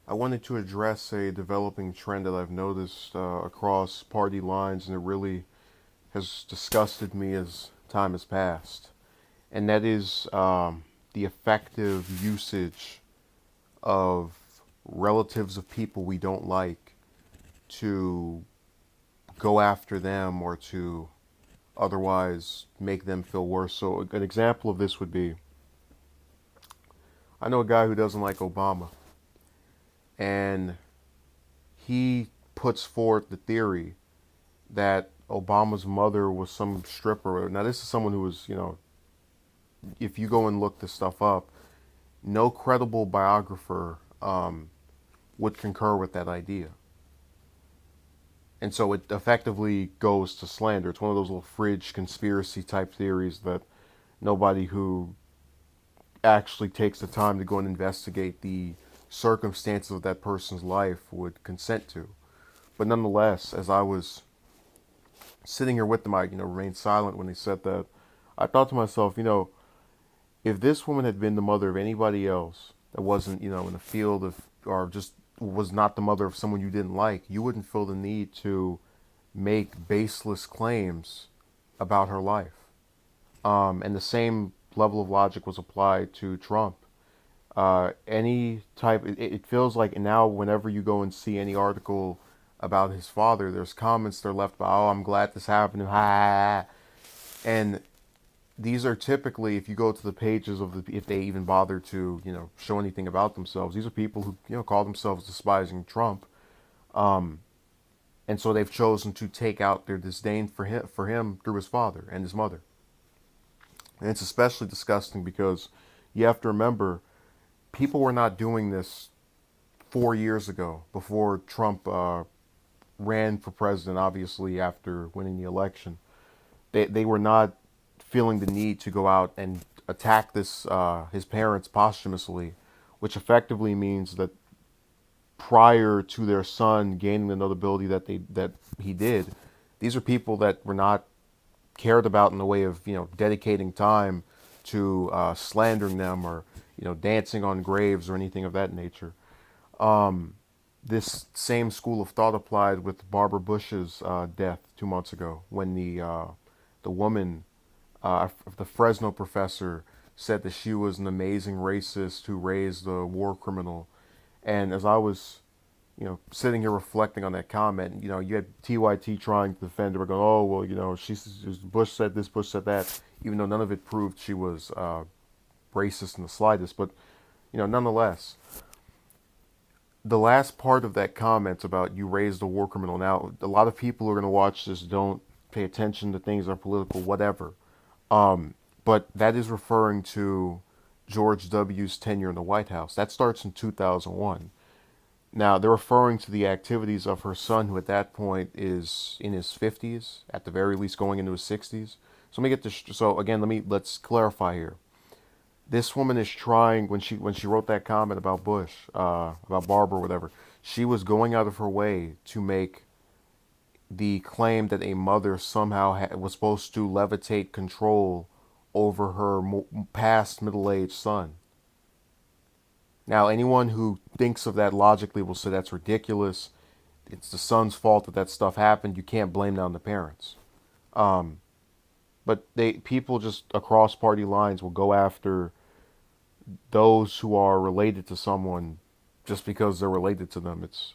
I wanted to address a developing trend that I've noticed across party lines, and it really has disgusted me as time has passed. And that is the effective usage of relatives of people we don't like to go after them or to otherwise make them feel worse. So, an example of this would be I know a guy who doesn't like Obama, and he puts forth the theory that Obama's mother was some stripper. Now, this is someone who was, if you go and look this stuff up, no credible biographer would concur with that idea. And so it effectively goes to slander. It's one of those little fridge conspiracy type theories that nobody who actually takes the time to go and investigate the circumstances of that person's life would consent to. But nonetheless, as I was sitting here with them, I remained silent when they said that. I thought to myself, if this woman had been the mother of anybody else that wasn't, in the field of, or just was not the mother of someone you didn't like, you wouldn't feel the need to make baseless claims about her life. And the same level of logic was applied to Trump. Any type, it feels like now whenever you go and see any article about his father, there's comments that are left by, oh, I'm glad this happened, ha. And these are typically, if you go to the pages of if they even bother to, show anything about themselves, these are people who, call themselves despising Trump. And so they've chosen to take out their disdain for him through his father and his mother. And it's especially disgusting because you have to remember, people were not doing this 4 years ago before Trump ran for president, obviously, after winning the election. They were not feeling the need to go out and attack this his parents posthumously, which effectively means that prior to their son gaining the notability that he did, these are people that were not cared about in the way of dedicating time to slandering them or dancing on graves or anything of that nature. This same school of thought applied with Barbara Bush's death 2 months ago, when the woman, the Fresno professor, said that she was an amazing racist who raised a war criminal. And as I was, sitting here reflecting on that comment, you had TYT trying to defend her, going, oh, well, Bush said this, Bush said that, even though none of it proved she was racist in the slightest. But, nonetheless, the last part of that comment about you raised a war criminal. Now, a lot of people who are going to watch this don't pay attention to things that are political, whatever. But that is referring to George W.'s tenure in the White House. That starts in 2001. Now, they're referring to the activities of her son, who at that point is in his 50s, at the very least going into his 60s. So let me get this. So again, let's clarify here. This woman is trying, when she wrote that comment about Bush, about Barbara, or whatever. She was going out of her way to make the claim that a mother somehow was supposed to levitate control over her past middle-aged son. Now, anyone who thinks of that logically will say that's ridiculous. It's the son's fault that stuff happened. You can't blame that on the parents. But people just across party lines will go after those who are related to someone just because they're related to them. It's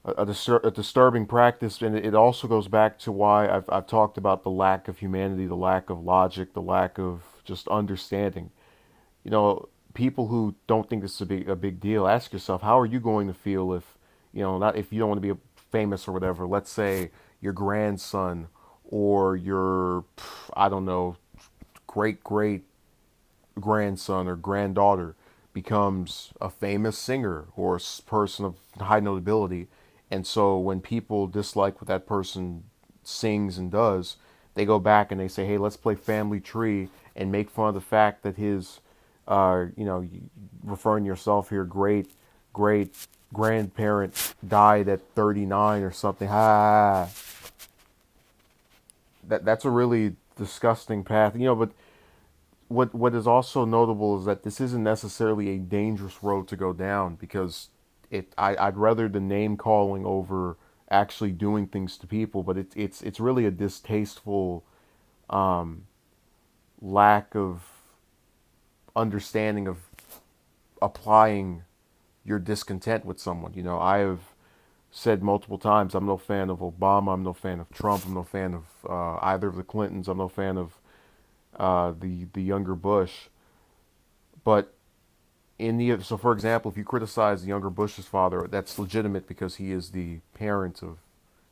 a disturbing practice, and it also goes back to why I've talked about the lack of humanity, the lack of logic, the lack of just understanding. People who don't think this is a big deal, ask yourself, how are you going to feel if, not if you don't want to be famous or whatever. Let's say your grandson or your, I don't know, great great grandson or granddaughter becomes a famous singer or a person of high notability. And so when people dislike what that person sings and does, they go back and they say, hey, let's play Family Tree and make fun of the fact that his, referring to yourself here, great, great grandparent died at 39 or something. That's a really disgusting path. But what is also notable is that this isn't necessarily a dangerous road to go down, because I'd rather the name calling over actually doing things to people, but it's really a distasteful lack of understanding of applying your discontent with someone. You know, I have said multiple times I'm no fan of Obama, I'm no fan of Trump, I'm no fan of either of the Clintons, I'm no fan of the younger Bush. But so for example, if you criticize the younger Bush's father, that's legitimate because he is the parent of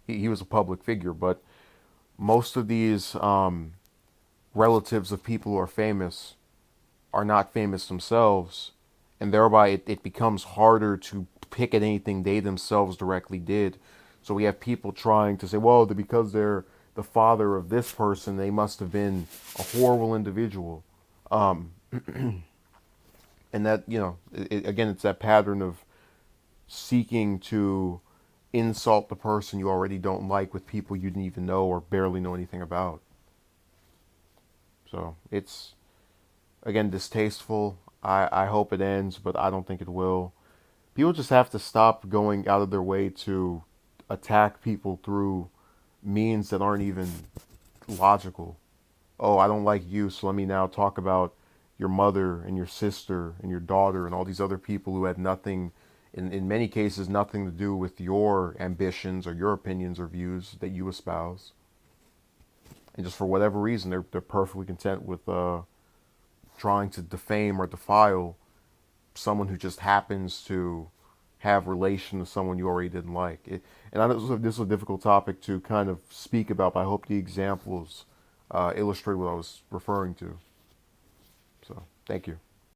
he was a public figure. But most of these relatives of people who are famous are not famous themselves, and thereby it becomes harder to pick at anything they themselves directly did. So we have people trying to say, well, because they're the father of this person, they must have been a horrible individual. And that, you know, again, it's that pattern of seeking to insult the person you already don't like with people you didn't even know or barely know anything about. So it's, again, distasteful. I hope it ends, but I don't think it will. People just have to stop going out of their way to attack people through means that aren't even logical. Oh, I don't like you, so let me now talk about your mother and your sister and your daughter and all these other people who had nothing, in many cases, nothing to do with your ambitions or your opinions or views that you espouse. And just for whatever reason, they're perfectly content with trying to defame or defile someone who just happens to have relation to someone you already didn't like. And I know this is a difficult topic to kind of speak about, but I hope the examples illustrate what I was referring to. So, thank you.